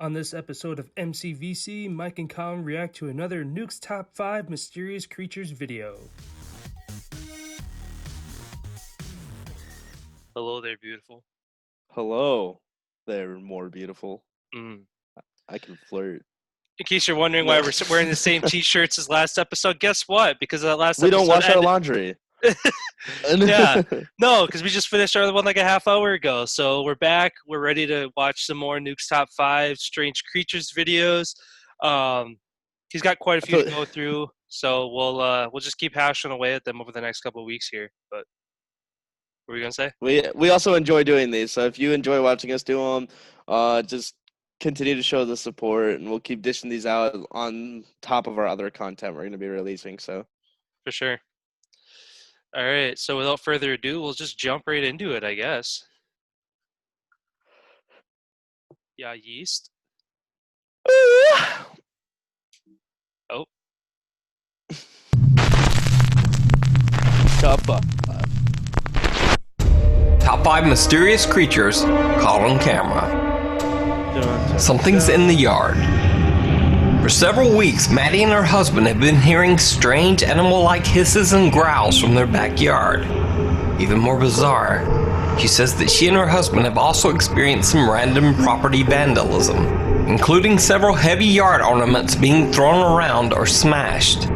On this episode of MCVC, Mike and Collin react to another Nuke's Top 5 Mysterious Creatures video. Hello there, beautiful. Hello there, more beautiful. Mm. I can flirt. In case you're wondering why we're wearing the same t-shirts as last episode, guess what? Because that last we episode don't wash our laundry. Yeah, no, because we just finished our one like a half hour ago. So we're back. We're ready to watch some more Nuke's Top 5 Strange Creatures videos. He's got quite a few to go through, so we'll just keep hashing away at them over the next couple of weeks here. But what were you gonna say? We also enjoy doing these, so if you enjoy watching us do them, just continue to show the support, and we'll keep dishing these out on top of our other content we're going to be releasing. So, for sure. All right, so without further ado, we'll just jump right into it, I guess. Yeah, yeast. Oh. Top 5. Top 5 Mysterious Creatures Caught on Camera. Something's in the yard. For several weeks, Maddie and her husband have been hearing strange animal-like hisses and growls from their backyard. Even more bizarre, she says that she and her husband have also experienced some random property vandalism, including several heavy yard ornaments being thrown around or smashed.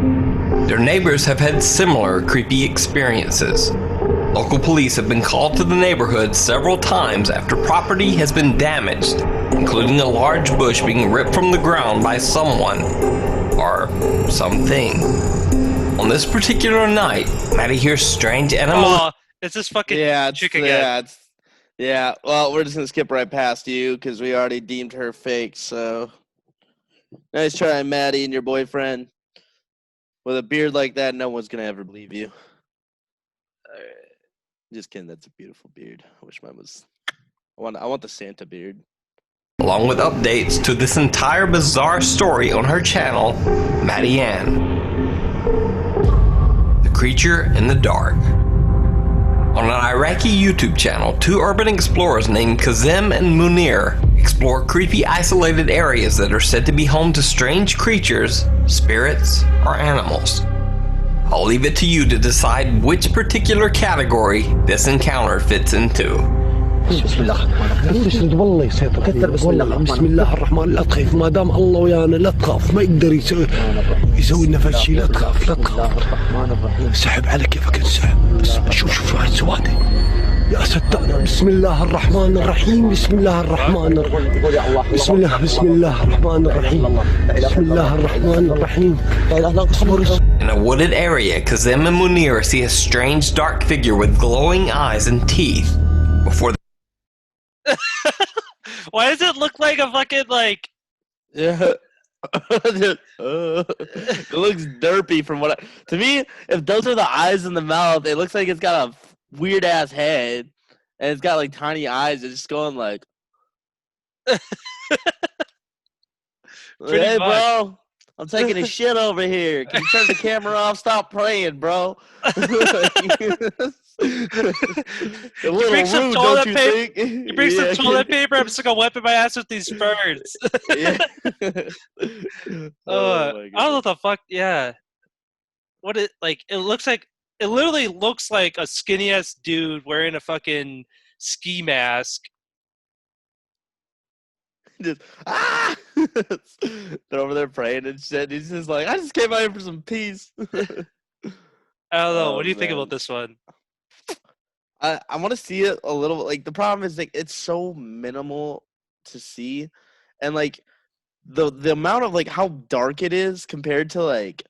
Their neighbors have had similar creepy experiences. Local police have been called to the neighborhood several times after property has been damaged, including a large bush being ripped from the ground by someone or something. On this particular night, Maddie hears strange animals. Oh, it's this fucking chick again. Yeah, well, we're just going to skip right past you because we already deemed her fake, so. Nice try, Maddie and your boyfriend. With a beard like that, no one's going to ever believe you. Just kidding, that's a beautiful beard. I wish mine was. I want the Santa beard. Along with updates to this entire bizarre story on her channel, Maddie Ann. The Creature in the Dark. On an Iraqi YouTube channel, two urban explorers named Kazim and Munir explore creepy isolated areas that are said to be home to strange creatures, spirits, or animals. I'll leave it to you to decide which particular category this encounter fits into. بسم الله الرحمن والله يسيطر بسم الله الرحمن لا تخاف ما دام الله ويانا لا تخاف ما يقدر يسوي لنا فد شيء لا تخاف لا تخاف سحب على كيفك انسحب بس شوف هاي السوادة يا ستار بسم الله الرحمن الرحيم بسم الله الرحمن الرحيم بسم الله الرحمن الرحيم بسم الله الرحمن الرحيم In a wooded area, Kazim and Munir see a strange dark figure with glowing eyes and teeth. Before Why does it look like a fucking like? Yeah, it looks derpy from what. To me, if those are the eyes and the mouth, it looks like it's got a weird ass head, and it's got like tiny eyes. It's just going like. Hey, bro. I'm taking a shit over here. Can you turn the camera off? Stop praying, bro. You bring some toilet paper. You bring some toilet paper. I'm just gonna wipe my ass with these birds. Yeah. I don't know what the fuck. Yeah. What it like? It looks like. It literally looks like a skinny ass dude wearing a fucking ski mask. Just, they're over there praying and shit. He's just like, I just came out here for some peace. I don't know. What do you think about this one? I want to see it a little. Like the problem is like it's so minimal to see, and like the amount of like how dark it is compared to like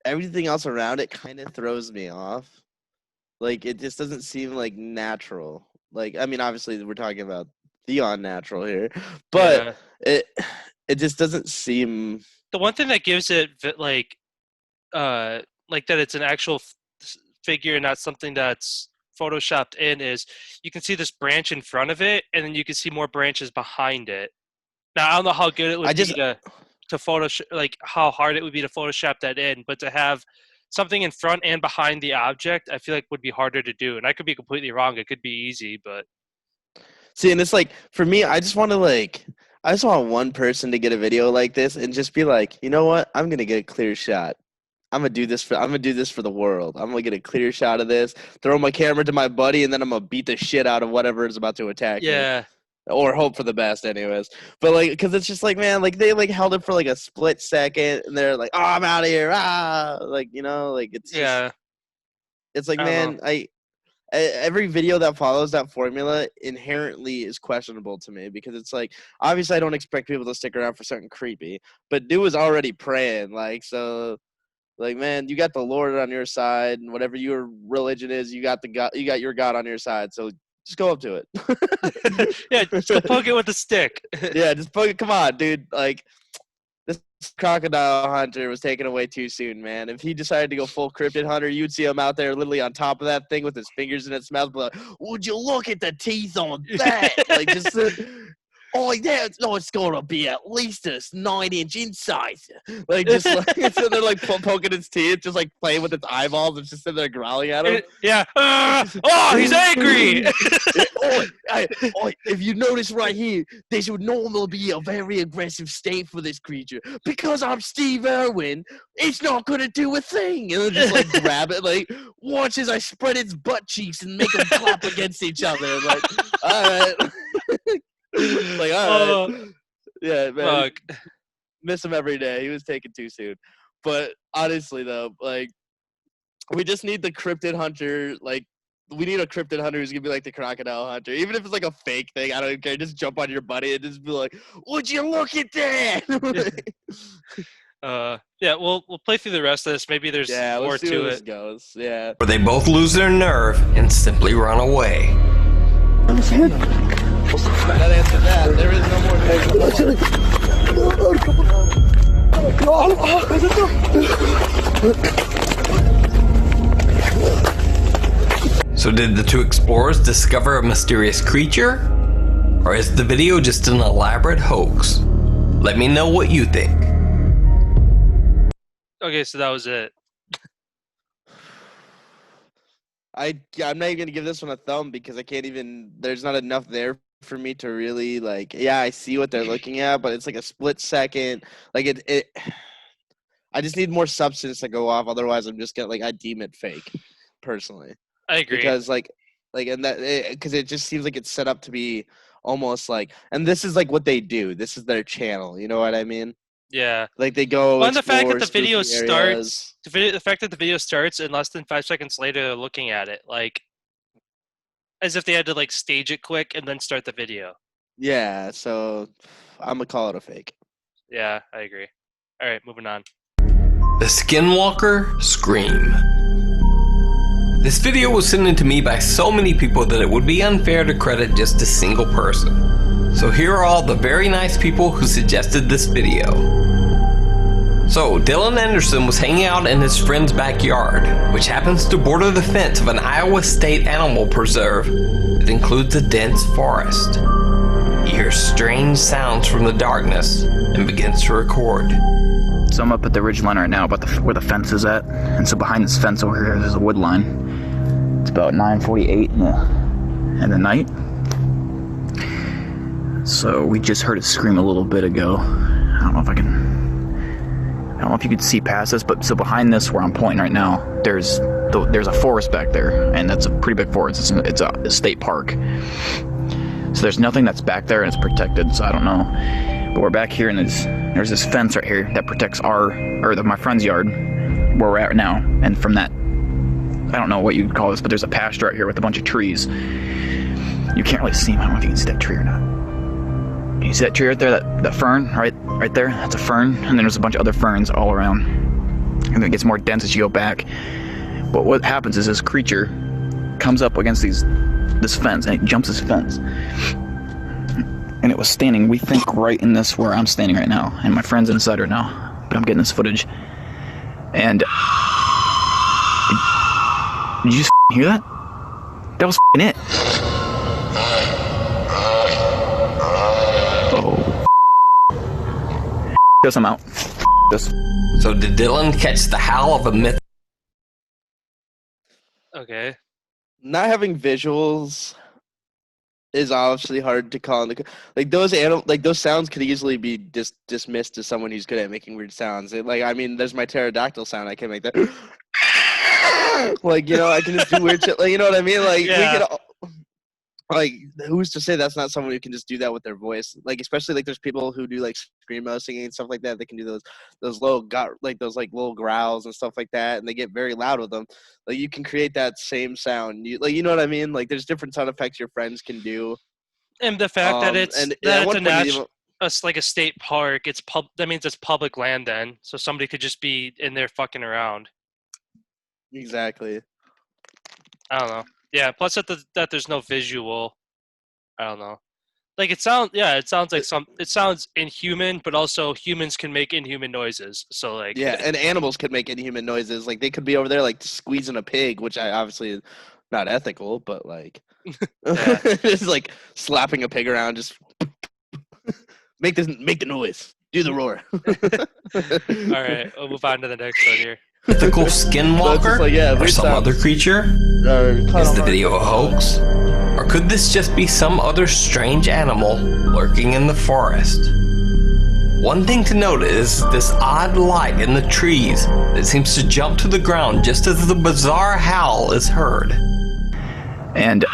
everything else around it kind of throws me off. Like it just doesn't seem like natural. Like I mean, obviously we're talking about the unnatural here, but it just doesn't seem. The one thing that gives it like that it's an actual figure and not something that's photoshopped in is you can see this branch in front of it, and then you can see more branches behind it. Now I don't know how good it would be to Photoshop, like how hard it would be to Photoshop that in, but to have something in front and behind the object, I feel like would be harder to do. And I could be completely wrong. It could be easy, but see, and it's like for me, I I just want one person to get a video like this and just be like, you know what? I'm gonna get a clear shot. I'm gonna do this for the world. I'm gonna get a clear shot of this. Throw my camera to my buddy, and then I'm gonna beat the shit out of whatever is about to attack me. Yeah. Or hope for the best, anyways. But like, because it's just like, man, like they like held it for like a split second, and they're like, "Oh, I'm out of here!" Like like it's just, it's like, man, every video that follows that formula inherently is questionable to me because it's like, obviously, I don't expect people to stick around for something creepy, but dude was already praying, like so. Like, man, you got the Lord on your side, and whatever your religion is, you got your God on your side. So just go up to it. Yeah, just go poke it with a stick. Yeah, just poke it. Come on, dude. Like, this crocodile hunter was taken away too soon, man. If he decided to go full cryptid hunter, you'd see him out there literally on top of that thing with his fingers in its mouth. But like, would you look at the teeth on that? Like, just. Oh, yeah, no, it's going to be at least a 9-inch incisor. Like, just like, so they're like poking its teeth, just like playing with its eyeballs and just sitting there growling at him. Yeah. Oh, he's angry. If you notice right here, this would normally be a very aggressive state for this creature. Because I'm Steve Irwin, it's not going to do a thing. And then just like grab it, like, watch as I spread its butt cheeks and make them clap against each other. Like, all right. Like, all right. Yeah, man. Fuck. Miss him every day. He was taken too soon. But honestly, though, like, we just need the cryptid hunter. Like, we need a cryptid hunter who's going to be like the crocodile hunter. Even if it's like a fake thing, I don't care. Just jump on your buddy and just be like, would you look at that? Yeah, we'll play through the rest of this. Maybe there's more let's see to where it. this goes. Yeah. Where they both lose their nerve and simply run away. That answered that. There is no more. So did the two explorers discover a mysterious creature? Or is the video just an elaborate hoax? Let me know what you think. Okay, so that was it. I'm not even gonna give this one a thumb because I can't even. There's not enough there for me to really like. Yeah, I see what they're looking at, but it's like a split second. Like it. I just need more substance to go off. Otherwise, I'm just gonna I deem it fake, personally. I agree. Because and that because it just seems like it's set up to be almost like, and this is like what they do. This is their channel. You know what I mean? Yeah. Like they go. Well, and the fact that the video starts. The fact that the video starts and less than 5 seconds later they're looking at it, like as if they had to like stage it quick and then start the video. Yeah, so I'm gonna call it a fake. Yeah, I agree. All right, moving on. The Skinwalker Scream. This video was sent in to me by so many people that it would be unfair to credit just a single person. So here are all the very nice people who suggested this video. So, Dylan Anderson was hanging out in his friend's backyard, which happens to border the fence of an Iowa State animal preserve that includes a dense forest. He hears strange sounds from the darkness and begins to record. So I'm up at the ridge line right now, about where the fence is at. And so behind this fence over here, there's a wood line. It's about 9:48 in the night. So we just heard it scream a little bit ago. I don't know if you could see past this, but so behind this where I'm pointing right now, there's a forest back there, and that's a pretty big forest. It's a state park. So there's nothing that's back there, and it's protected, so I don't know. But we're back here, and there's this fence right here that protects my friend's yard, where we're at right now. And from that, I don't know what you'd call this, but there's a pasture right here with a bunch of trees. You can't really see them. I don't know if you can see that tree or not. Can you see that tree right there? That fern right there? That's a fern, and then there's a bunch of other ferns all around. And then it gets more dense as you go back. But what happens is this creature comes up against this fence, and it jumps this fence. And it was standing, we think, right in this where I'm standing right now. And my friend's inside right now. But I'm getting this footage. And did you just hear that? That was it. Oh. Guess I'm out. This. So did Dylan catch the howl of a myth? Okay. Not having visuals is obviously hard to call. Like those sounds could easily be dismissed as someone who's good at making weird sounds. I mean, there's my pterodactyl sound. I can make that. Like, I can just do weird shit. Like, you know what I mean? Like, Yeah. we could. Like, who's to say that's not someone who can just do that with their voice? Like, especially like there's people who do like screamo singing and stuff like that. They can do those little growls and stuff like that, and they get very loud with them. Like, you can create that same sound. You know what I mean? Like, there's different sound effects your friends can do. And the fact that it's like a state park, that means it's public land then. So somebody could just be in there fucking around. Exactly. I don't know. Yeah, plus that there's no visual. I don't know. Like it sounds inhuman, but also humans can make inhuman noises. So like and animals could make inhuman noises. Like they could be over there like squeezing a pig, which I obviously is not ethical, but like it's like slapping a pig around, just make the noise. Do the roar. All right, we'll move on to the next one here. Mythical Skinwalker or some other creature? Is the video a hoax? Or could this just be some other strange animal lurking in the forest? One thing to note is this odd light in the trees that seems to jump to the ground just as the bizarre howl is heard. And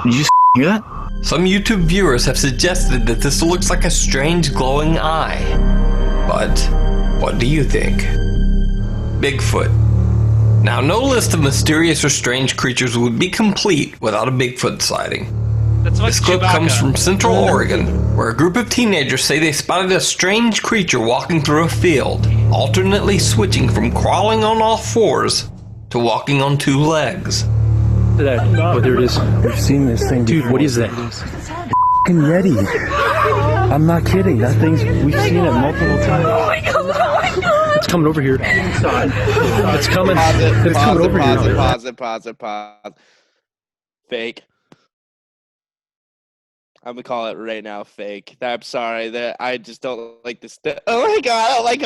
did you just hear that? Some YouTube viewers have suggested that this looks like a strange glowing eye. But what do you think? Bigfoot. Now, no list of mysterious or strange creatures would be complete without a Bigfoot sighting. This clip comes from Central Oregon, where a group of teenagers say they spotted a strange creature walking through a field, alternately switching from crawling on all fours to walking on two legs. Oh, there it is. We've seen this thing before. Dude, what is that? Fucking Yeti. I'm not kidding. That thing's, we've seen it multiple times. Oh my God. It's coming over here. It's coming. It's coming over here. Pause. Fake. I'm gonna call it right now. Fake. I'm sorry. That I just don't like this. Oh my god.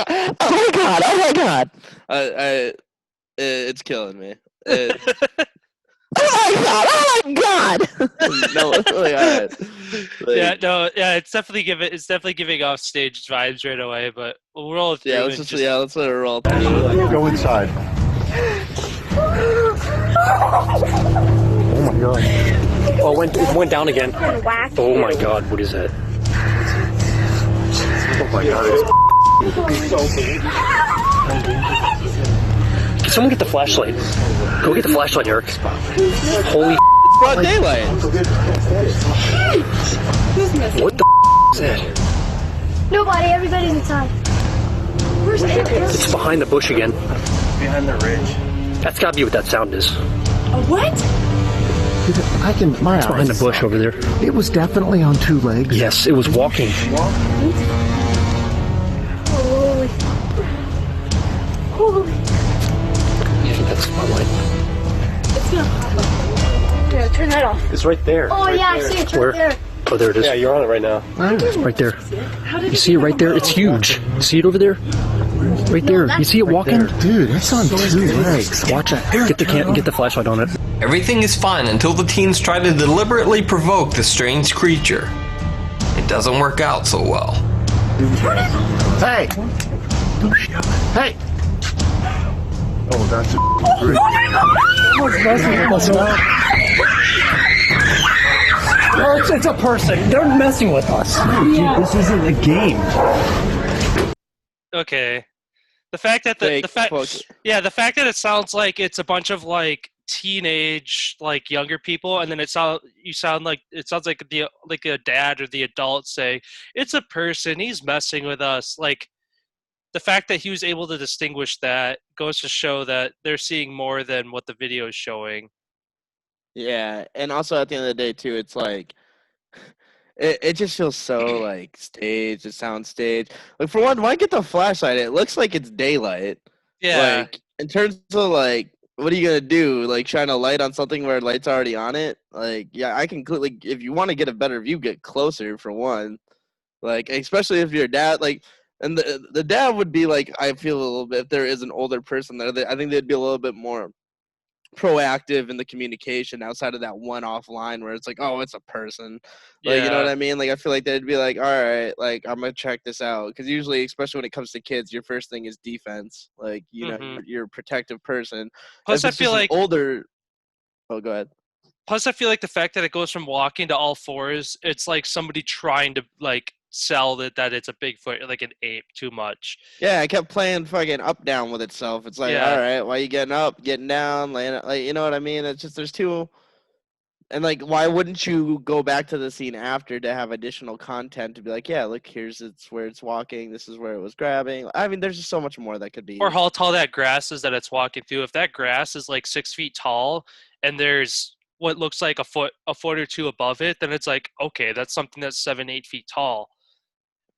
It's killing me. Oh my god! No, it's definitely giving off stage vibes right away. But we'll roll through. Let's let it roll. Go inside. Oh my god! Oh, it went down again. Oh my god! What is that? Oh my god! It's so big. Can someone get the flashlight? Go get the flashlight, Eric. Holy it's broad daylight. What the is that? Nobody, everybody's inside. Where's Eric? It's behind the bush again. Behind the ridge. That's gotta be what that sound is. A what? It's behind the bush over there. It was definitely on two legs. Yes, it was walking. Holy. I think that's the spotlight. It's gonna pop up. Yeah, turn that off. It's right there. Oh, yeah, I see it right there. Oh, there it is. Yeah, you're on it right now. Right there. You see it right there? It's huge. You see it over there? Right there. You see it walking? Dude, it's on two legs. Watch it. Get the flashlight on it. Everything is fine until the teens try to deliberately provoke the strange creature. It doesn't work out so well. Hey! Hey! Oh, that's great. Oh, it's a person. They're messing with us. Dude, this isn't a game. Okay. The fact that the fact that it sounds like it's a bunch of like teenage like younger people, and then it sounds like a dad or the adult say it's a person, he's messing with us. Like the fact that he was able to distinguish that goes to show that they're seeing more than what the video is showing. Yeah, and also at the end of the day too, it's like it just feels so like staged. It sounds staged. Like for one, why get the flashlight? It looks like it's daylight. Yeah. Like in terms of like, what are you gonna do? Like shine a light on something where light's already on it? Like yeah, I can clearly. If you want to get a better view, get closer for one. Like especially if your dad like. And the dad would be like, I feel a little bit, if there is an older person there, I think they'd be a little bit more proactive in the communication outside of that one offline where it's like, oh, it's a person. Like, you know what I mean? Like, I feel like they'd be like, all right, like, I'm gonna check this out, because usually, especially when it comes to kids, your first thing is defense. Like, you know, you're a protective person. Plus, I feel like older. Oh, go ahead. Plus, I feel like the fact that it goes from walking to all fours, it's like somebody trying to like sell that it's a Bigfoot, like an ape, too much. Yeah, I kept playing fucking up down with itself. It's like, all right, why you getting up, getting down, like, you know what I mean? It's just there's two, and like, why wouldn't you go back to the scene after to have additional content to be like, yeah, look, here's where it's walking, this is where it was grabbing. I mean, there's just so much more that could be. Or how tall that grass is that it's walking through. If that grass is like 6 feet tall and there's what looks like a foot or two above it, then it's like, okay, that's something that's 7-8 feet tall.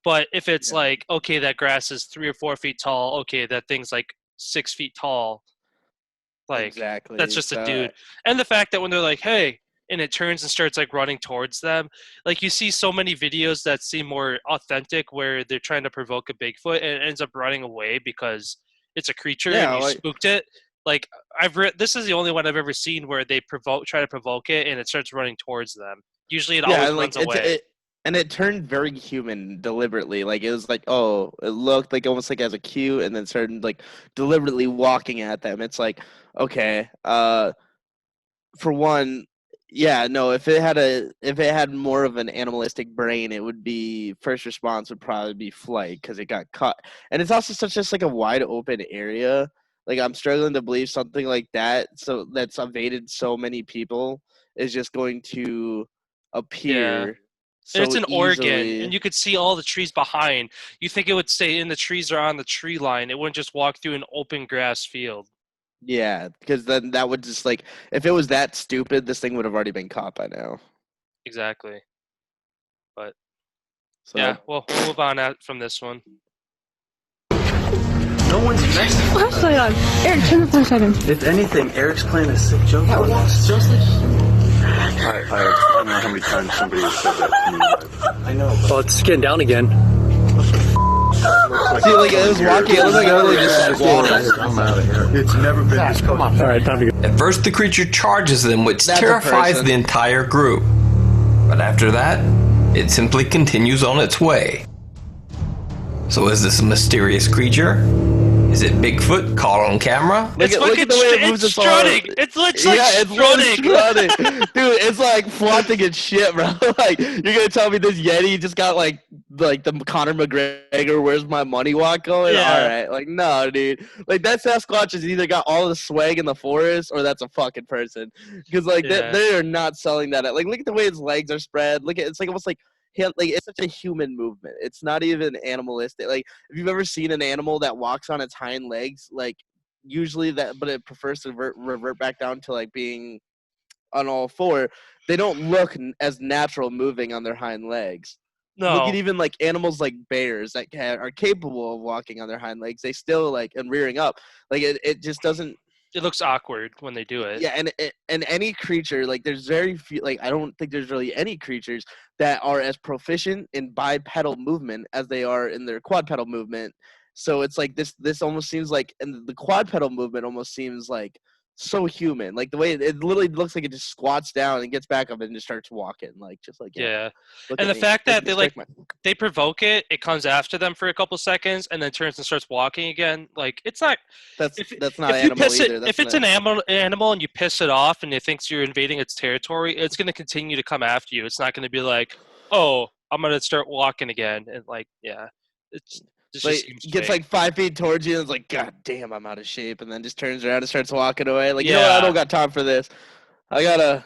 But if it's like, okay, that grass is 3 or 4 feet tall, okay, that thing's like 6 feet tall, like, exactly, that's just a dude. And the fact that when they're like, hey, and it turns and starts like running towards them, like, you see so many videos that seem more authentic where they're trying to provoke a Bigfoot and it ends up running away because it's a creature and you spooked it. Like, this is the only one I've ever seen where they try to provoke it and it starts running towards them. Usually it always runs away. And it turned very human deliberately. Like, it was like, oh, it looked like almost like as a cue, and then started like deliberately walking at them. It's like, okay, for one, yeah, no, if it had more of an animalistic brain, it would be, first response would probably be flight, because it got caught. And it's also just like a wide open area. Like, I'm struggling to believe something like that, so that's evaded so many people, is just going to appear. Yeah. So and it's in easily. Oregon, and you could see all the trees behind. You think it would stay in the trees or on the tree line. It wouldn't just walk through an open grass field. Yeah, because then that would just, like, if it was that stupid, this thing would have already been caught by now. Exactly. But, so, yeah, well, we'll move on out from this one. No one's next. Flashlight on. Eric, turn the flashlight on. If anything, Eric's playing a sick joke on us. I don't know how many times somebody has said that to me. I know. Well, it's getting down again. See, like, it was walking. It looked like it really just walked. I'm out of here. It's never been this close. All right, time to go. At first, the creature charges them, which terrifies the entire group. But after that, it simply continues on its way. So is this a mysterious creature? Is it Bigfoot caught on camera? Look at the way it moves its strutting. It's literally strutting. Dude, it's like flaunting its shit, bro. Like, you're gonna tell me this Yeti just got like the Conor McGregor "Where's My Money" walk going? Yeah. All right, like, no, dude. Like, that Sasquatch has either got all the swag in the forest or that's a fucking person. Because like they are not selling that. Like, look at the way its legs are spread. Look at it's like almost like it's such a human movement. It's not even animalistic. Like, if you've ever seen an animal that walks on its hind legs, like, usually but it prefers to revert back down to like being on all four. They don't look as natural moving on their hind legs. No. Look at even like animals like bears that are capable of walking on their hind legs. They still like and rearing up. Like, it just doesn't. It looks awkward when they do it. Yeah, and any creature, like, there's very few, like, I don't think there's really any creatures that are as proficient in bipedal movement as they are in their quadpedal movement. So it's like this almost seems like, and the quadpedal movement almost seems like so human. Like, the way it literally looks like it just squats down and gets back up and just starts walking, like, just like, yeah. And the fact that they provoke it, it comes after them for a couple seconds and then turns and starts walking again. Like, it's not. That's not animal either. If it's an animal and you piss it off and it thinks you're invading its territory, it's going to continue to come after you. It's not going to be like, oh, I'm going to start walking again. And like, yeah, it's. Like, gets like 5 feet towards you and it's like, God damn, I'm out of shape, and then just turns around and starts walking away. Like, you know what? I don't got time for this. I gotta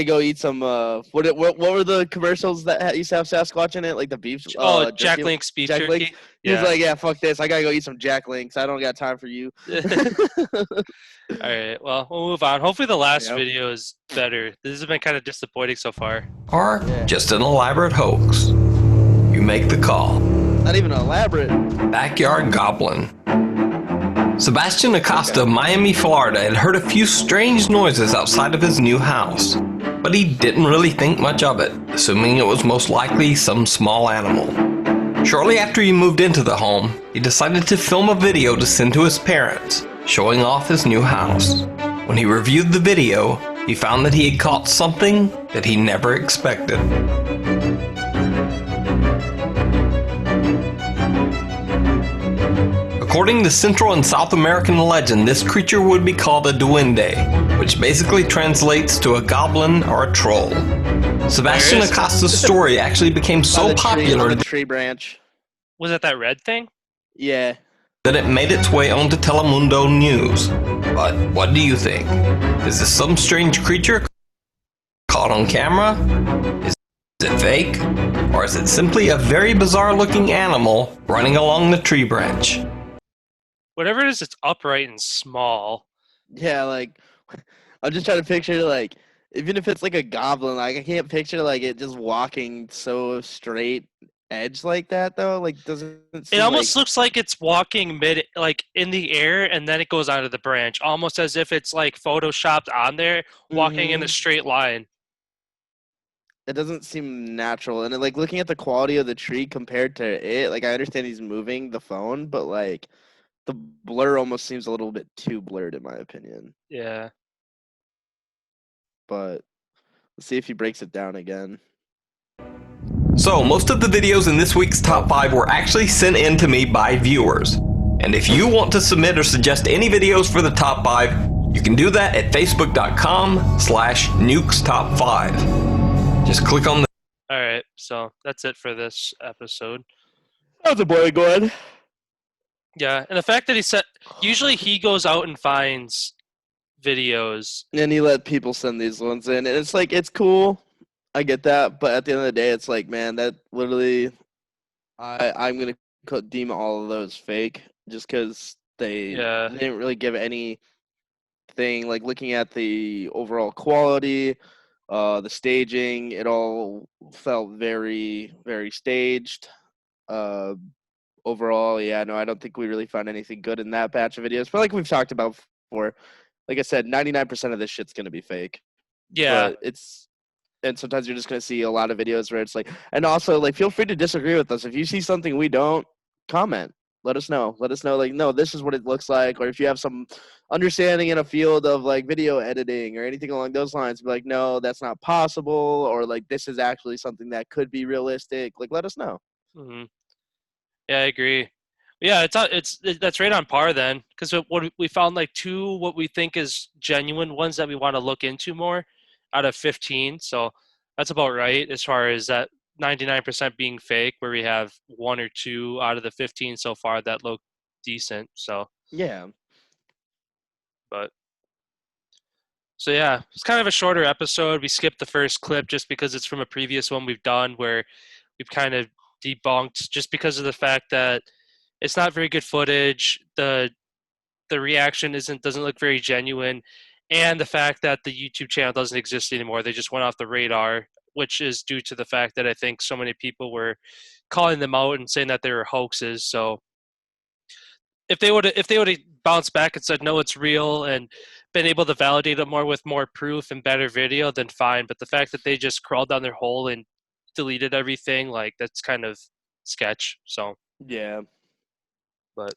go eat some. What were the commercials that used to have Sasquatch in it? Like the beef. Jack Link's beef Jack jerky. Link. He was like, yeah, fuck this. I gotta go eat some Jack Links. I don't got time for you. All right. Well, we'll move on. Hopefully, the last video is better. This has been kind of disappointing so far. Or just an elaborate hoax. You make the call. Not even elaborate. Backyard Goblin. Sebastian Acosta of Miami, Florida had heard a few strange noises outside of his new house, but he didn't really think much of it, assuming it was most likely some small animal. Shortly after he moved into the home, he decided to film a video to send to his parents, showing off his new house. When he reviewed the video, he found that he had caught something that he never expected. According to Central and South American legend, this creature would be called a Duende, which basically translates to a goblin or a troll. Sebastian Acosta's story actually became so popular on the tree branch. Was it that red thing? Yeah. That it made its way onto Telemundo News. But what do you think? Is this some strange creature caught on camera? Is it fake? Or is it simply a very bizarre looking animal running along the tree branch? Whatever it is, it's upright and small. Yeah, like, I'm just trying to picture, like, even if it's like a goblin, like, I can't picture, like, it just walking so straight edge like that, though. Like, doesn't it almost looks like it's walking like in the air, and then it goes onto the branch, almost as if it's like photoshopped on there, walking in a straight line. It doesn't seem natural, and like looking at the quality of the tree compared to it, like I understand he's moving the phone, but like the blur almost seems a little bit too blurred in my opinion. Yeah. But let's see if he breaks it down again. So, most of the videos in this week's Top 5 were actually sent in to me by viewers. And if you want to submit or suggest any videos for the Top 5, you can do that at facebook.com/nukestop5. Just click on the... Alright, so that's it for this episode. How's the boy going? Yeah, and the fact that he said... Usually he goes out and finds videos. And he let people send these ones in, and it's like, it's cool. I get that, but at the end of the day, it's like, man, that literally, I'm gonna deem all of those fake just because they didn't really give anything. Like looking at the overall quality, the staging, it all felt very, very staged. Overall, yeah, no, I don't think we really found anything good in that batch of videos. But like we've talked about before, like I said, 99% of this shit's gonna be fake. Yeah, but and sometimes you're just going to see a lot of videos where it's like, and also like, feel free to disagree with us. If you see something we don't, comment, let us know, like, no, this is what it looks like. Or if you have some understanding in a field of like video editing or anything along those lines, be like, no, that's not possible. Or like, this is actually something that could be realistic. Like, let us know. Mm-hmm. Yeah, I agree. Yeah, that's right on par then. Cause what we found like 2, what we think is genuine ones that we want to look into more out of 15, so that's about right as far as that 99% being fake, where we have 1 or 2 out of the 15 so far that look decent. So yeah, so yeah, it's kind of a shorter episode. We skipped the first clip just because it's from a previous one we've done where we've kind of debunked just because of the fact that it's not very good footage. The reaction doesn't look very genuine. And the fact that the YouTube channel doesn't exist anymore. They just went off the radar, which is due to the fact that I think so many people were calling them out and saying that they were hoaxes. So if they would have bounced back and said, no, it's real, and been able to validate it more with more proof and better video, then fine. But the fact that they just crawled down their hole and deleted everything, like, that's kind of sketch. So yeah. But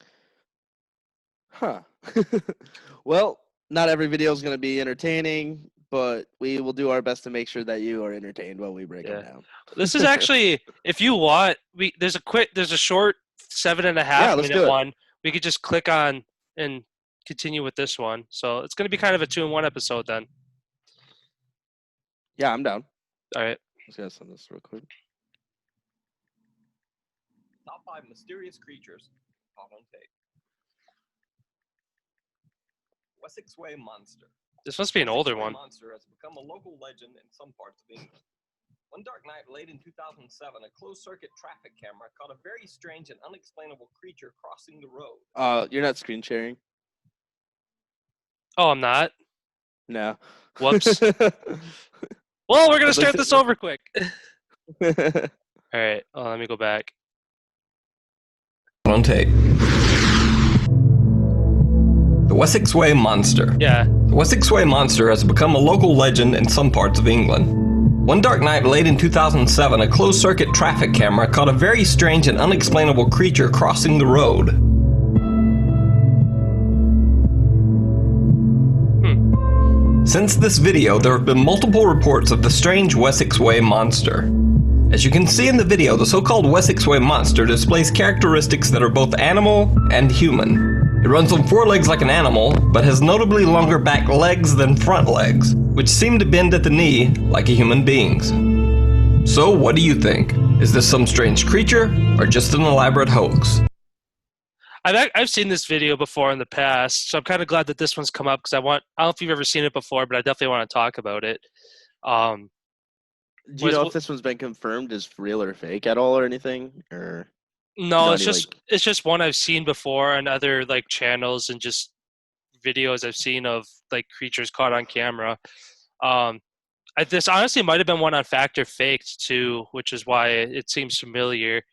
well, not every video is going to be entertaining, but we will do our best to make sure that you are entertained while we break them down. This is actually, if you want, there's a short 7.5 minute one. We could just click on and continue with this one. So it's going to be kind of a 2-in-1 episode then. Yeah, I'm down. All right. Let's go send this real quick. Top 5 mysterious creatures caught on tape. Essex Way Monster. This must be an older one. Monster has become a local legend in some parts of England. One dark night late in 2007, a closed-circuit traffic camera caught a very strange and unexplainable creature crossing the road. You're not screen sharing. Oh, I'm not? No. Whoops. Well, we're going to start this over quick. All right. Oh, let me go back. On tape. The Essex Way Monster. Yeah. The Essex Way Monster has become a local legend in some parts of England. One dark night late in 2007, a closed-circuit traffic camera caught a very strange and unexplainable creature crossing the road. Since this video, there have been multiple reports of the strange Essex Way Monster. As you can see in the video, the so-called Essex Way Monster displays characteristics that are both animal and human. It runs on 4 legs like an animal, but has notably longer back legs than front legs, which seem to bend at the knee like a human being's. So what do you think? Is this some strange creature, or just an elaborate hoax? I've seen this video before in the past, so I'm kind of glad that this one's come up because I don't know if you've ever seen it before, but I definitely want to talk about it. Do you know if this one's been confirmed as real or fake at all or anything? Or no, it's just one I've seen before on other like channels and just videos I've seen of like creatures caught on camera. This honestly might have been one on Fact or Faked too, which is why it seems familiar.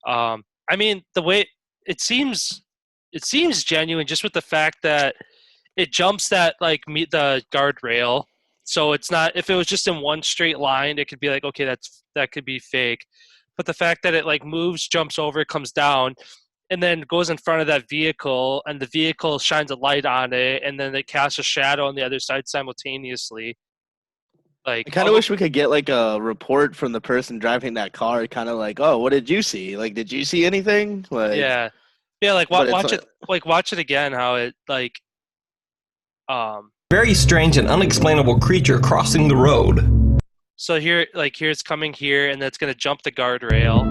I mean, the way it seems genuine just with the fact that it jumps that like the guardrail. So it's not, if it was just in one straight line, it could be like, okay, that could be fake. But the fact that it like moves, jumps over, comes down, and then goes in front of that vehicle, and the vehicle shines a light on it, and then it casts a shadow on the other side simultaneously. Like, I kind of wish we could get like a report from the person driving that car, kind of like, oh, what did you see? Like, did you see anything? Like, yeah, like watch it, like watch it again. How it like, Very strange and unexplainable creature crossing the road. So here it's coming here, and that's gonna jump the guardrail,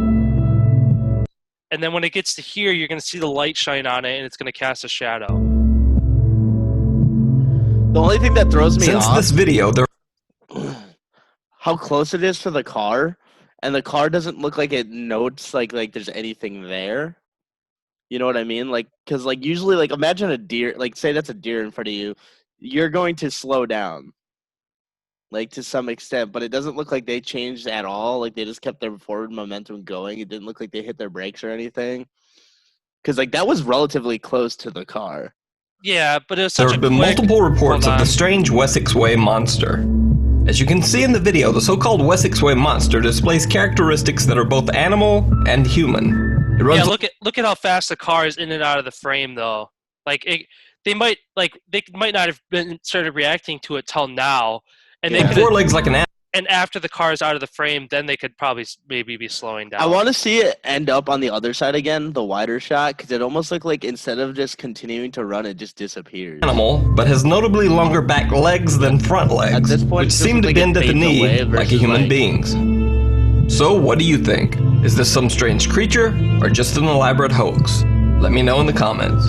and then when it gets to here, you're gonna see the light shine on it, and it's gonna cast a shadow. The only thing that throws me off since this video, there. How close it is to the car, and the car doesn't look like it notes like there's anything there. You know what I mean? Like, because like usually, like imagine a deer. Like, say that's a deer in front of you, you're going to slow down, like to some extent. But it doesn't look like they changed at all. Like they just kept their forward momentum going. It didn't look like they hit their brakes or anything. Because like that was relatively close to the car. Yeah, but it was such there have been multiple reports of the strange Essex Way Monster. As you can see in the video, the so-called Essex Way Monster displays characteristics that are both animal and human. It runs look at how fast the car is in and out of the frame, though. Like they might not have been started reacting to it till now, and they 4 legs like an animal. And after the car is out of the frame, then they could probably maybe be slowing down. I want to see it end up on the other side again, the wider shot, because it almost looked like instead of just continuing to run, it just disappears. Animal, but has notably longer back legs than front legs, at this point, which seem to bend at the knee like a human being's. So what do you think? Is this some strange creature, or just an elaborate hoax? Let me know in the comments.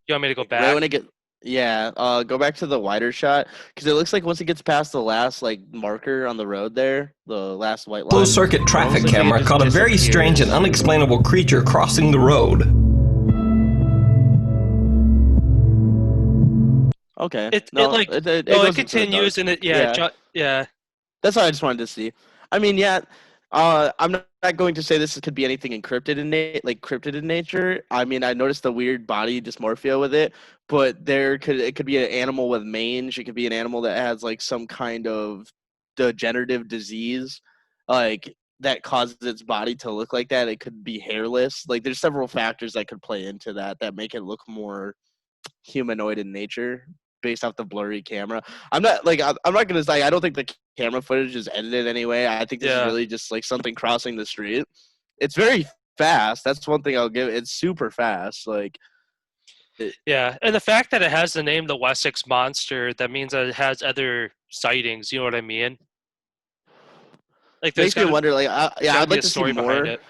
You want me to go back? Right when it get, yeah, go back to the wider shot, because it looks like once it gets past the last like marker on the road there, the last white line. Closed circuit traffic camera caught a very strange and unexplainable creature crossing the road. Okay. It continues and it yeah. That's what I just wanted to see. I mean, yeah, I'm not going to say this could be anything cryptid in nature. I mean, I noticed the weird body dysmorphia with it, but it could be an animal with mange. It could be an animal that has like some kind of degenerative disease, like that causes its body to look like that. It could be hairless. Like there's several factors that could play into that make it look more humanoid in nature based off the blurry camera. I'm not gonna say I don't think the camera footage is edited anyway. I think this is really just like something crossing the street. It's very fast. That's one thing I'll give. It's super fast. Like, yeah, and the fact that it has the name the Essex Monster, that means that it has other sightings. You know what I mean? Like, makes me wonder. Like, I'd like to see more. It.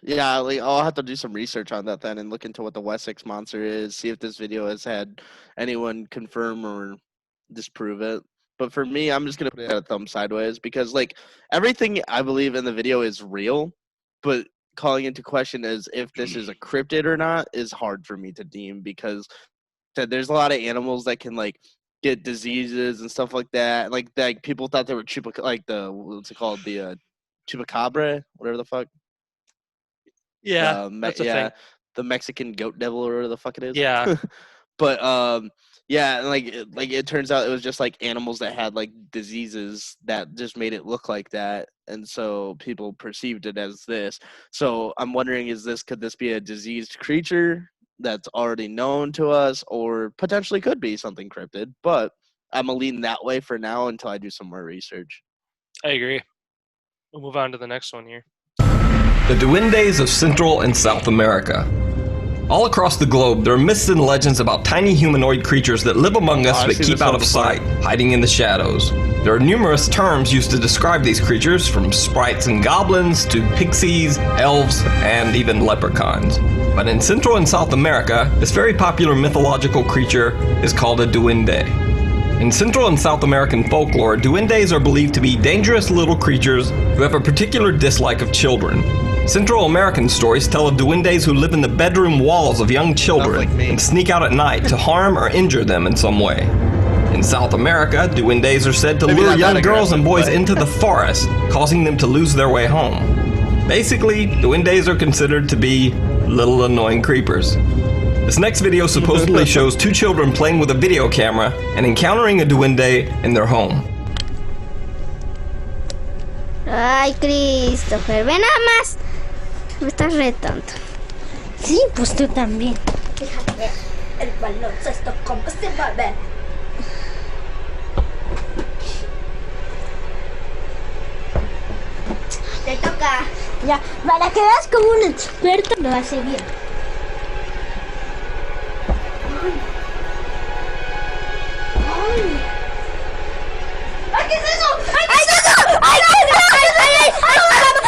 Yeah, like I'll have to do some research on that then and look into what the Essex Monster is. See if this video has had anyone confirm or disprove it. But for me, I'm just gonna put it at a thumb sideways because like everything I believe in the video is real, but calling into question is if this is a cryptid or not is hard for me to deem because there's a lot of animals that can like get diseases and stuff like that. Like people thought they were what's it called, the chupacabra, whatever the fuck. Yeah, that's a thing. The Mexican goat devil or whatever the fuck it is. Yeah. But yeah, and like it turns out it was just like animals that had like diseases that just made it look like that, and so people perceived it as this. So I'm wondering, could this be a diseased creature that's already known to us, or potentially could be something cryptid? But I'm gonna lean that way for now until I do some more research. I agree. We'll move on to the next one here. The Duendes of Central and South America. All across the globe, there are myths and legends about tiny humanoid creatures that live among us but keep out of sight, hiding in the shadows. There are numerous terms used to describe these creatures, from sprites and goblins to pixies, elves, and even leprechauns. But in Central and South America, this very popular mythological creature is called a duende. In Central and South American folklore, duendes are believed to be dangerous little creatures who have a particular dislike of children. Central American stories tell of duendes who live in the bedroom walls of young children and sneak out at night to harm or injure them in some way. In South America, duendes are said to lure young girls and boys into the forest, causing them to lose their way home. Basically, duendes are considered to be little annoying creepers. This next video supposedly shows two children playing with a video camera and encountering a duende in their home. Ay, Christopher, ve nada más. Me estás re tonto. Sí, pues tú también. Fíjate, el baloncesto cómo se mueve. Te toca. Ya, para que veas como un experto lo hace bien. Ay, ¿qué es eso? ¡Ay, qué es eso! ¡Ay, qué es eso!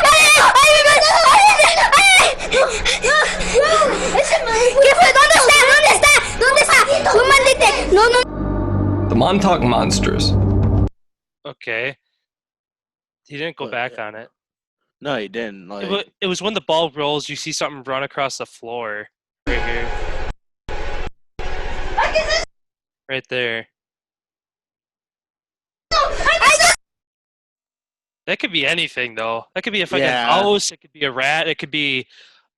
¡Ay, ay, ay! ¿Qué fue? ¿Dónde está? ¿Dónde está? ¿Dónde está? ¡No maldite! No, no. The Montauk Monsters. Okay. He didn't go back on it. No, he didn't. Like, It was when the ball rolls, you see something run across the floor. Right here. Right there. That could be anything, though. That could be a fucking mouse. It could be a rat. It could be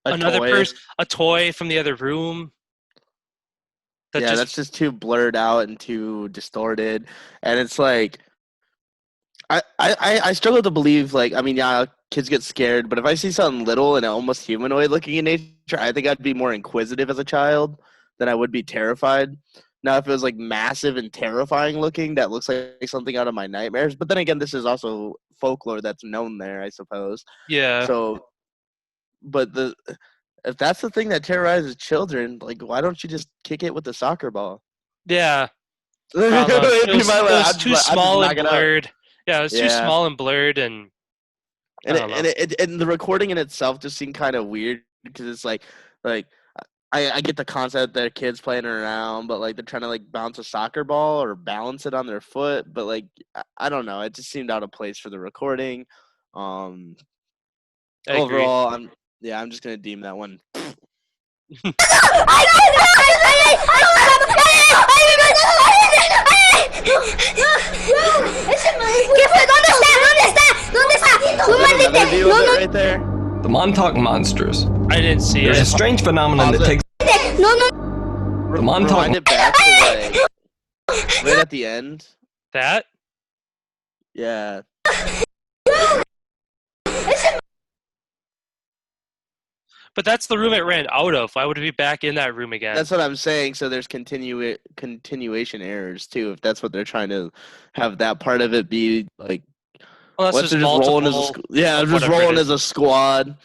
another person, a toy from the other room. That's just too blurred out and too distorted. And it's like, I struggle to believe, like, I mean, yeah, kids get scared, but if I see something little and almost humanoid looking in nature, I think I'd be more inquisitive as a child than I would be terrified. Now, if it was like massive and terrifying looking, that looks like something out of my nightmares. But then again, this is also folklore that's known there, I suppose. Yeah. So, but if that's the thing that terrorizes children, like, why don't you just kick it with a soccer ball? Yeah. It was too small and blurred. Yeah, it was too small and blurred, and the recording in itself just seemed kind of weird because it's like I get the concept that they're kids playing around, but like they're trying to like bounce a soccer ball or balance it on their foot, but like I don't know, it just seemed out of place for the recording. Overall, I'm just gonna deem that one. Right there. The Montauk Monsters. I didn't see it. There's a strange phenomenon that takes. The Montauk. Rewind it back to like right at the end. That? Yeah. But that's the room it ran out of. Why would it be back in that room again? That's what I'm saying. So there's continuation errors too. If that's what they're trying to have that part of it be like. Unless they're just rolling as just rolling as a squad.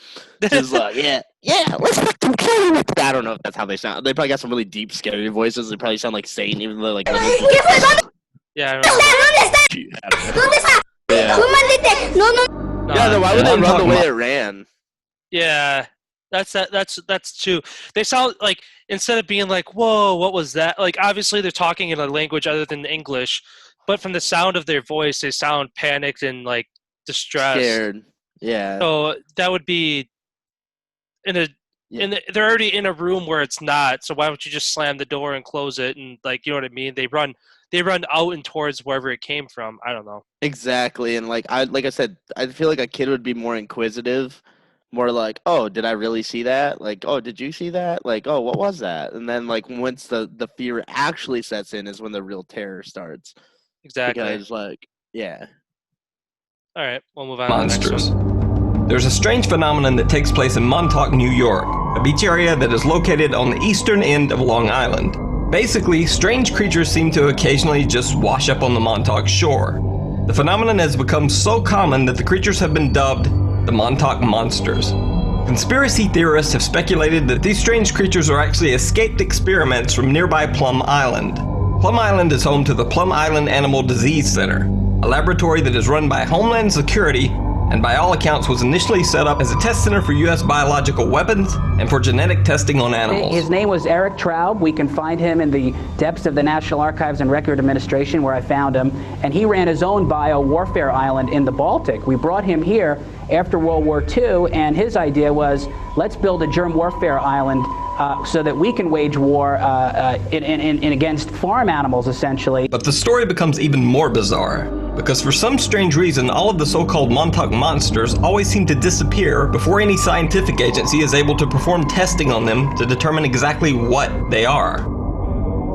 Just like let's fucking kill him. I don't know if that's how they sound. They probably got some really deep, scary voices. They probably sound like Satan, even though like. Yeah. Why would they run the way it ran? Yeah. That's true. They sound like, instead of being like, whoa, what was that? Like, obviously they're talking in a language other than English, but from the sound of their voice, they sound panicked and like distressed. Scared. Yeah. So that would be they're already in a room where it's not. So why don't you just slam the door and close it? And like, you know what I mean? They run out and towards wherever it came from. I don't know. Exactly. And like I said, I feel like a kid would be more inquisitive. More like, oh, did I really see that? Like, oh, did you see that? Like, oh, what was that? And then, like, once the fear actually sets in is when the real terror starts. Exactly. Because, like, yeah. All right, we'll move on Monsters. to the next one. There's a strange phenomenon that takes place in Montauk, New York, a beach area that is located on the eastern end of Long Island. Basically, strange creatures seem to occasionally just wash up on the Montauk shore. The phenomenon has become so common that the creatures have been dubbed the Montauk Monsters. Conspiracy theorists have speculated that these strange creatures are actually escaped experiments from nearby Plum Island. Plum Island is home to the Plum Island Animal Disease Center, a laboratory that is run by Homeland Security and by all accounts was initially set up as a test center for U.S. biological weapons and for genetic testing on animals. His name was Eric Traub. We can find him in the depths of the National Archives and Record Administration where I found him, and he ran his own bio-warfare island in the Baltic. We brought him here after World War II, and his idea was, let's build a germ warfare island so that we can wage war in against farm animals, essentially. But the story becomes even more bizarre, because for some strange reason, all of the so-called Montauk Monsters always seem to disappear before any scientific agency is able to perform testing on them to determine exactly what they are.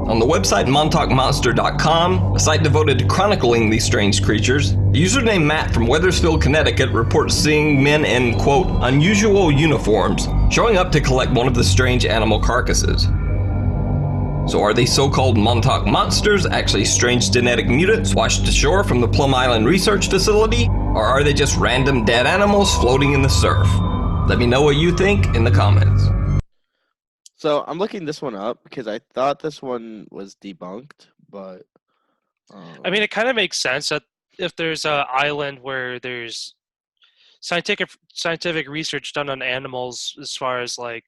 On the website montaukmonster.com, a site devoted to chronicling these strange creatures, the user named Matt from Weathersfield, Connecticut reports seeing men in, quote, unusual uniforms showing up to collect one of the strange animal carcasses. So are these so-called Montauk Monsters actually strange genetic mutants washed ashore from the Plum Island Research Facility? Or are they just random dead animals floating in the surf? Let me know what you think in the comments. So I'm looking this one up because I thought this one was debunked, but I mean, it kind of makes sense that if there's an island where there's scientific research done on animals as far as like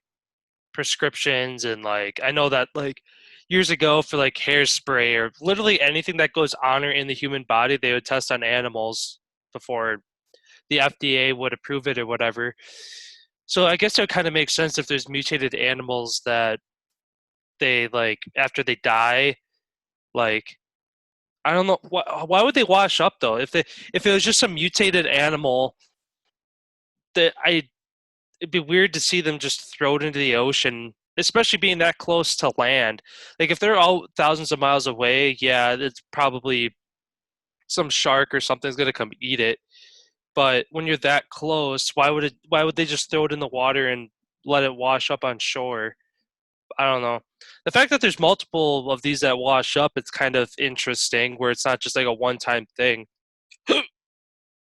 prescriptions and like I know that like years ago for like hairspray or literally anything that goes on or in the human body, they would test on animals before the FDA would approve it or whatever. So I guess it kind of makes sense if there's mutated animals that they like after they die, like I don't know why would they wash up though? If it was just some mutated animal, that it'd be weird to see them just throw it into the ocean, especially being that close to land. Like if they're all thousands of miles away, yeah, it's probably some shark or something's gonna come eat it. But when you're that close, why would they just throw it in the water and let it wash up on shore? I don't know. The fact that there's multiple of these that wash up, it's kind of interesting, where it's not just like a one-time thing.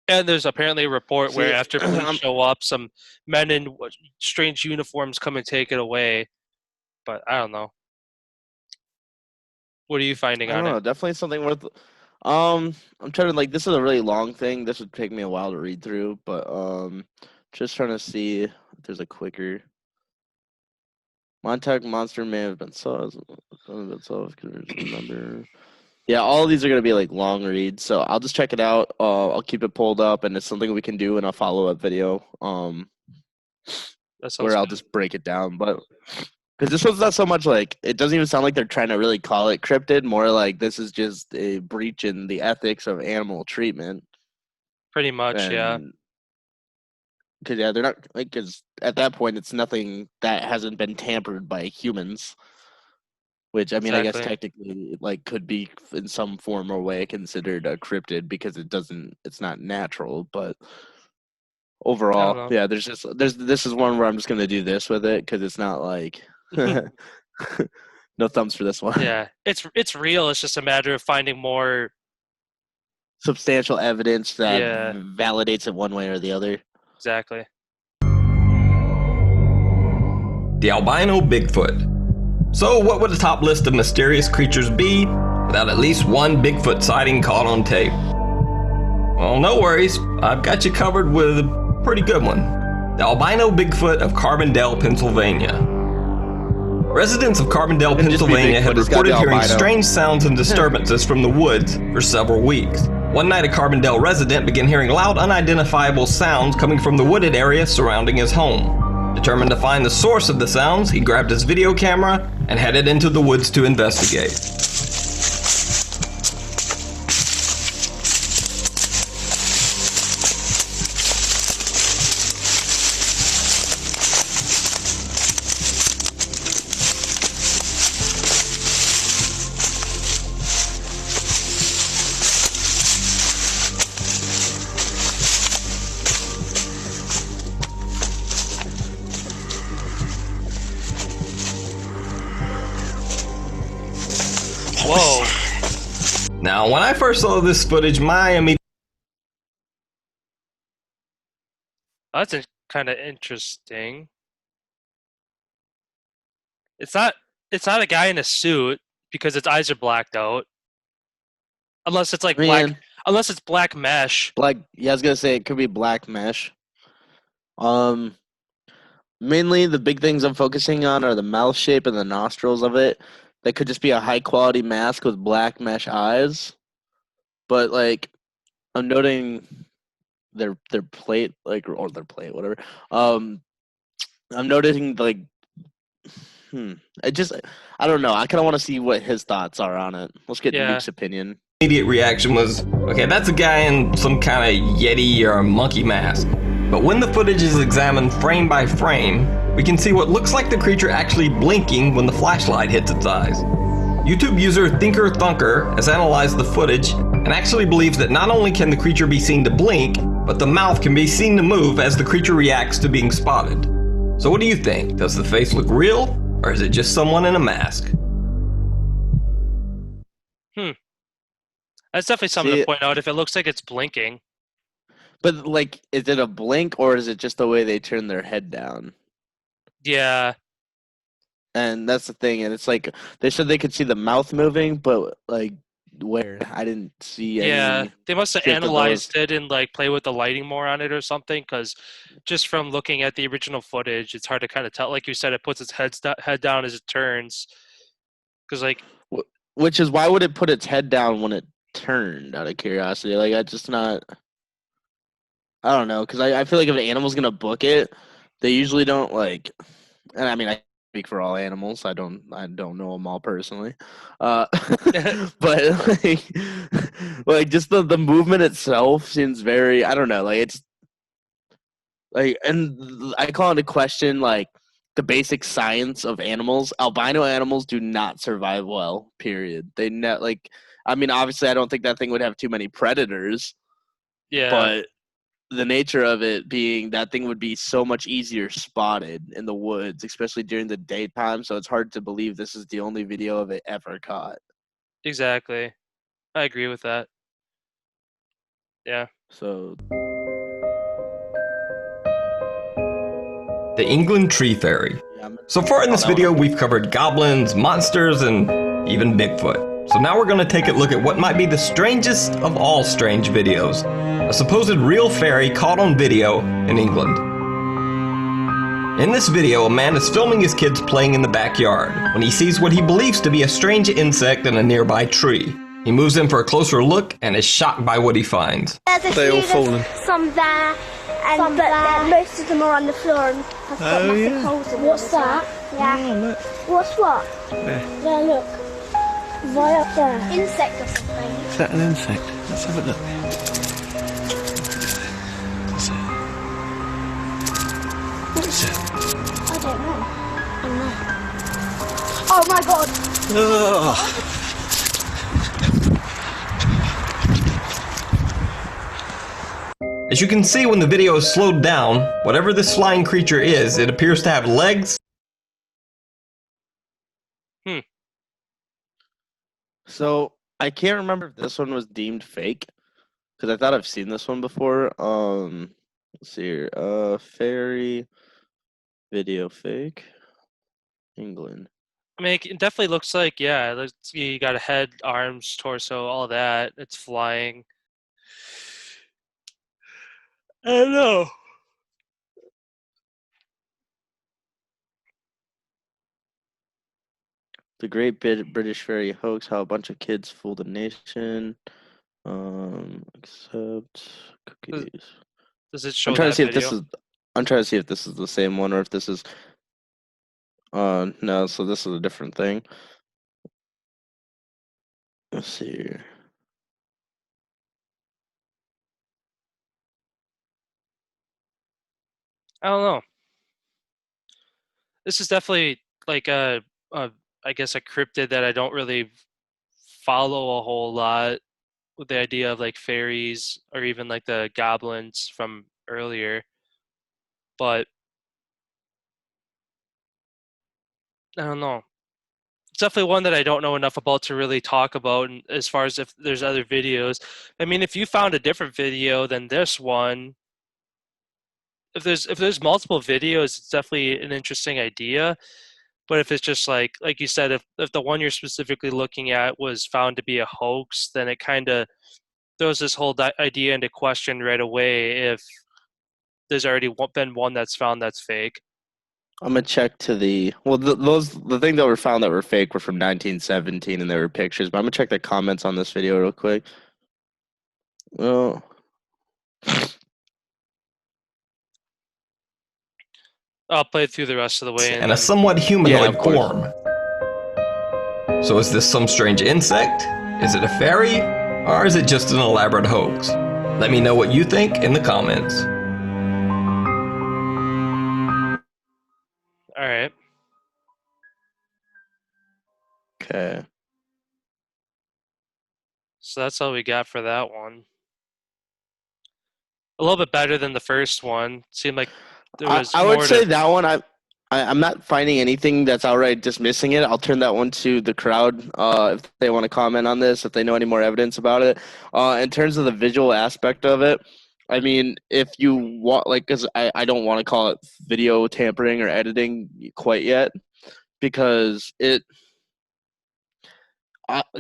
And there's apparently a report where after police show up, some men in strange uniforms come and take it away. But I don't know. What are you finding on it? I don't know. Definitely something worth. I'm trying to like. This is a really long thing. This would take me a while to read through, but just trying to see if there's a quicker. Montauk Monster may have been solved. Remember. Yeah, all of these are gonna be like long reads, so I'll just check it out. I'll keep it pulled up, and it's something we can do in a follow-up video. Where I'll just break it down, but. Because this one's not so much like, it doesn't even sound like they're trying to really call it cryptid, more like this is just a breach in the ethics of animal treatment. Pretty much, yeah. Because, yeah, they're not, like, because at that point, it's nothing that hasn't been tampered by humans. Which, I mean, exactly. I guess technically, like, could be in some form or way considered a cryptid because it's not natural, but. Overall, yeah, this is one where I'm just going to do this with it because it's not like. No thumbs for this one. Yeah, it's real. It's just a matter of finding more substantial evidence that validates it one way or the other. Exactly. The Albino Bigfoot. So what would the top list of mysterious creatures be without at least one Bigfoot sighting caught on tape? Well, no worries. I've got you covered with a pretty good one. The Albino Bigfoot of Carbondale, Pennsylvania. Residents of Carbondale, Pennsylvania had reported hearing strange sounds and disturbances from the woods for several weeks. One night, a Carbondale resident began hearing loud, unidentifiable sounds coming from the wooded area surrounding his home. Determined to find the source of the sounds, he grabbed his video camera and headed into the woods to investigate. Now, when I first saw this footage, my immediate That's kind of interesting. It's not a guy in a suit because its eyes are blacked out. Unless it's like unless it's black mesh. Yeah, I was gonna say it could be black mesh. Mainly the big things I'm focusing on are the mouth shape and the nostrils of it. That could just be a high quality mask with black mesh eyes. But like I'm noting their plate, or their plate, whatever. I'm noticing I don't know. I kind of want to see what his thoughts are on it. Let's get Nuke's opinion. immediate reaction was, okay, that's a guy in some kind of Yeti or monkey mask. But when the footage is examined frame by frame, we can see what looks like the creature actually blinking when the flashlight hits its eyes. YouTube user Thinker Thunker has analyzed the footage and actually believes that not only can the creature be seen to blink, but the mouth can be seen to move as the creature reacts to being spotted. So what do you think? Does the face look real, or is it just someone in a mask? That's definitely something to point out if it looks like it's blinking. But like, is it a blink or is it just the way they turn their head down? Yeah. And that's the thing, and it's like they said they could see the mouth moving, but like where? I didn't see any. Yeah, they must have analyzed it and like play with the lighting more on it or something. Because just from looking at the original footage, it's hard to kind of tell. Like you said, it puts its head down as it turns. Because like, which is why would it put its head down when it turned? Out of curiosity, like I just not. I don't know, because I feel like if an animal's gonna book it, they usually don't like. And I mean, I speak for all animals. I don't know them all personally, but like just the movement itself seems very. I don't know, like it's like, and I call into question like the basic science of animals. Albino animals do not survive well. Period. They like. I mean, obviously, I don't think that thing would have too many predators. Yeah. But the nature of it being that thing would be so much easier spotted in the woods, especially during the daytime. So it's hard to believe this is the only video of it ever caught. Exactly. I agree with that. Yeah. So the England Tree Fairy. So far in this video, we've covered goblins, monsters, and even Bigfoot. So now we're going to take a look at what might be the strangest of all strange videos. A supposed real fairy caught on video in England. In this video, a man is filming his kids playing in the backyard when he sees what he believes to be a strange insect in a nearby tree. He moves in for a closer look and is shocked by what he finds. They all fallen. Some there, and but most of them are on the floor and have got massive holes in them. What's that? Yeah. Oh, look. What's what? Yeah. Yeah, look. Right up there. Insect or something. Is that an insect? Let's have a look. What is it? I don't know. Oh my god! Ugh. As you can see when the video is slowed down, whatever this flying creature is, it appears to have legs. So I can't remember if this one was deemed fake, because I thought I've seen this one before. Let's see here. Fairy video fake. England. I mean, it definitely looks like, yeah, you got a head, arms, torso, all that. It's flying. I don't know. The Great British Fairy Hoax, how a bunch of kids fooled the nation. Except cookies. Does it show I'm trying that to see video? if this is. I'm trying to see if this is the same one or if this is. No. So this is a different thing. Let's see here. I don't know. This is definitely like I guess a cryptid that I don't really follow a whole lot, with the idea of like fairies or even like the goblins from earlier. But I don't know. it's definitely one that I don't know enough about to really talk about. And as far as if there's other videos, I mean, if you found a different video than this one, if there's multiple videos, it's definitely an interesting idea. But if it's just like you said, if the one you're specifically looking at was found to be a hoax, then it kind of throws this whole idea into question right away. If there's already been one that's found that's fake. I'm gonna check to the the thing that were found that were fake were from 1917 and there were pictures. But I'm gonna check the comments on this video real quick. Well, I'll play it through the rest of the way. And a somewhat humanoid form. So is this some strange insect? Is it a fairy? Or is it just an elaborate hoax? Let me know what you think in the comments. All right. Okay. So that's all we got for that one. A little bit better than the first one. Seemed like there was I would say that one. I'm not finding anything that's outright dismissing it. I'll turn that one to the crowd if they want to comment on this, if they know any more evidence about it. In terms of the visual aspect of it, I mean, if you want, like, because I don't want to call it video tampering or editing quite yet, because it.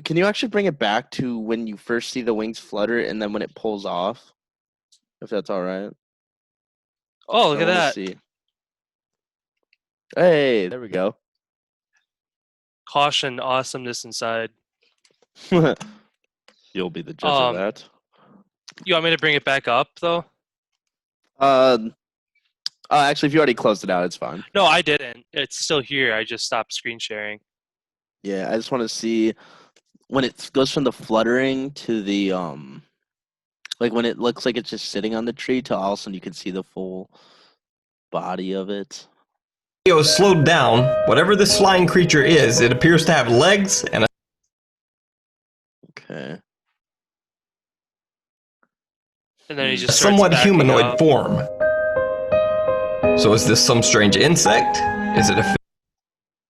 Can you actually bring it back to when you first see the wings flutter and then when it pulls off, if that's all right? Oh, look at that! See. Hey, there we go. Caution, awesomeness inside. You'll be the judge of that. You want me to bring it back up though? Actually, if you already closed it out, it's fine. No, I didn't. It's still here. I just stopped screen sharing. Yeah, I just want to see when it goes from the fluttering to the like when it looks like it's just sitting on the tree to all of a sudden you can see the full body of it. Video is slowed down. Whatever this flying creature is, it appears to have legs and a Okay. And then he just somewhat humanoid form. So is this some strange insect? Is it a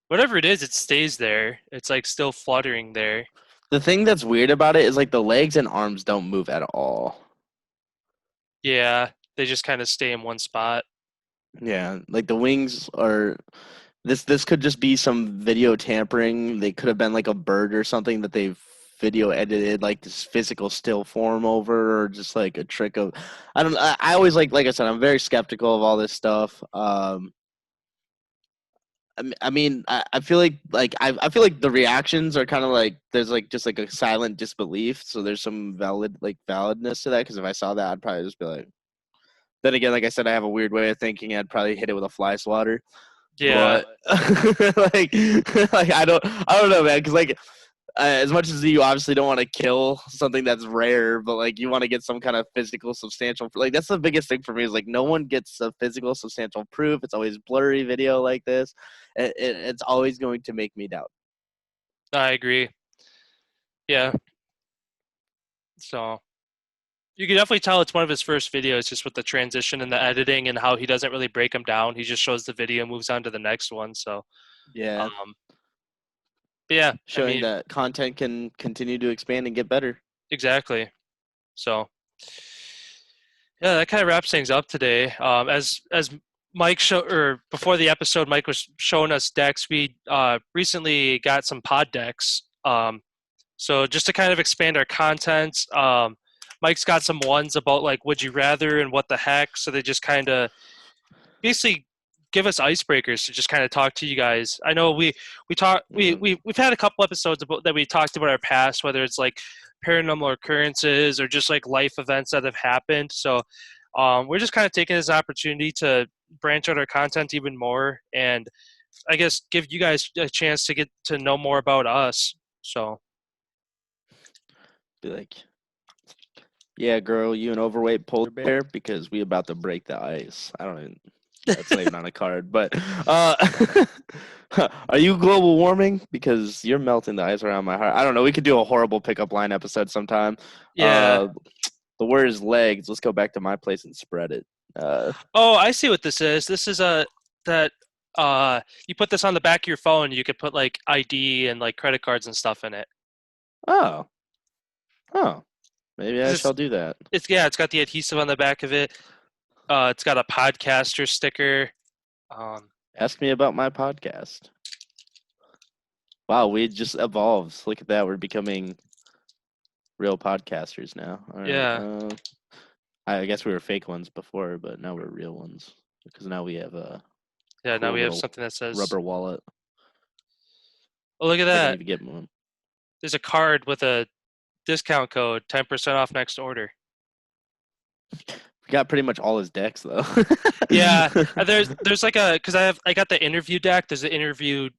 whatever it is, it stays there. It's like still fluttering there. The thing that's weird about it is like the legs and arms don't move at all. Yeah, they just kind of stay in one spot. Yeah, like the wings are. This could just be some video tampering. They could have been like a bird or something that they've video edited like this physical still form over, or just like a trick of. I always like I said, I'm very skeptical of all this stuff. I mean, I feel like I feel like the reactions are kind of like there's like just like a silent disbelief. So there's some validness to that. Because if I saw that, I'd probably just be like. Then again, like I said, I have a weird way of thinking. I'd probably hit it with a fly swatter. Yeah. But, like I don't know, man. Because like as much as you obviously don't want to kill something that's rare, but like you want to get some kind of physical, substantial. Like that's the biggest thing for me is like no one gets a physical, substantial proof. It's always blurry video like this. It's always going to make me doubt. I agree. Yeah. So you can definitely tell it's one of his first videos, just with the transition and the editing and how he doesn't really break them down. He just shows the video and moves on to the next one. So yeah. Yeah, showing that content can continue to expand and get better. Exactly. So, yeah, that kind of wraps things up today. As Mike before the episode, Mike was showing us decks. We recently got some pod decks. So just to kind of expand our content, Mike's got some ones about like would you rather and what the heck. So they just kind of basically give us icebreakers to just kind of talk to you guys. I know we've had a couple episodes that we talked about our past, whether it's like paranormal occurrences or just like life events that have happened. So we're just kind of taking this opportunity to branch out our content even more, and I guess give you guys a chance to get to know more about us. So be like, yeah, girl, you an overweight polar bear because we about to break the ice. I don't even. That's not even on a card, but are you global warming? Because you're melting the ice around my heart. I don't know. We could do a horrible pickup line episode sometime. Yeah. The word is legs. Let's go back to my place and spread it. Oh, I see what this is. This is that you put this on the back of your phone. You could put like ID and like credit cards and stuff in it. Oh. Maybe I 'Cause shall do that. It's got the adhesive on the back of it. It's got a podcaster sticker. Ask me about my podcast. Wow, we just evolved. Look at that. We're becoming real podcasters now. All right. Yeah. I guess we were fake ones before, but now we're real ones because now we have a Yeah, now cool we have little something that says rubber wallet. Oh, look at I can that. even get one. There's a card with a discount code, 10% off next order. We got pretty much all his decks though. Yeah, there's like because I got the interview deck. There's the interview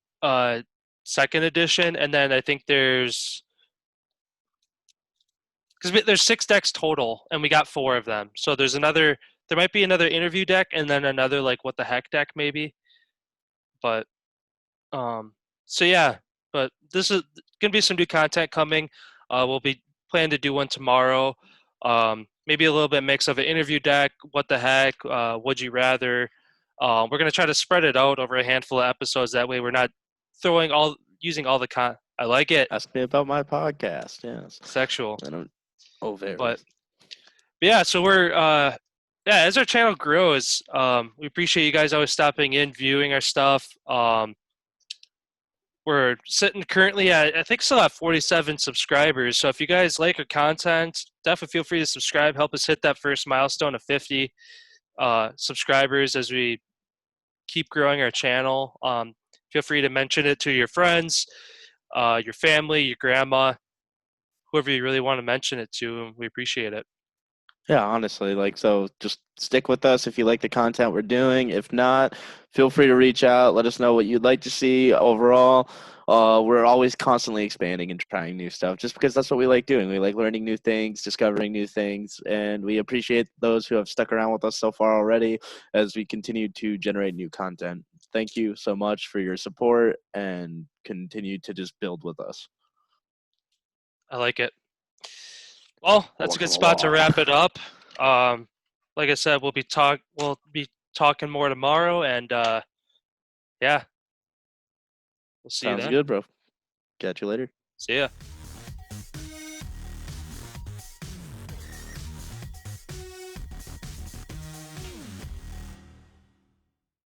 second edition, and then I think there's 6 decks total, and we got 4 of them. So there might be another interview deck, and then another like what the heck deck maybe. But so yeah, but this is gonna be some new content coming. We'll be planning to do one tomorrow. Maybe a little bit mix of an interview deck, what the heck, would you rather. We're going to try to spread it out over a handful of episodes. That way we're not using all the I like it. Ask me about my podcast. Yes. Sexual. I don't. Oh, very. But yeah, so we're as our channel grows, we appreciate you guys always stopping in, viewing our stuff. We're sitting currently at, I think, still at 47 subscribers. So if you guys like our content, definitely feel free to subscribe. Help us hit that first milestone of 50 subscribers as we keep growing our channel. Feel free to mention it to your friends, your family, your grandma, whoever you really want to mention it to. We appreciate it. Yeah, honestly, so just stick with us if you like the content we're doing. If not, feel free to reach out. Let us know what you'd like to see overall. We're always constantly expanding and trying new stuff just because that's what we like doing. We like learning new things, discovering new things, and we appreciate those who have stuck around with us so far already as we continue to generate new content. Thank you so much for your support and continue to just build with us. I like it. Well, that's a good spot to wrap it up. Like I said, we'll be talking more tomorrow, and yeah, we'll see you then. Sounds good, bro. Catch you later. See ya.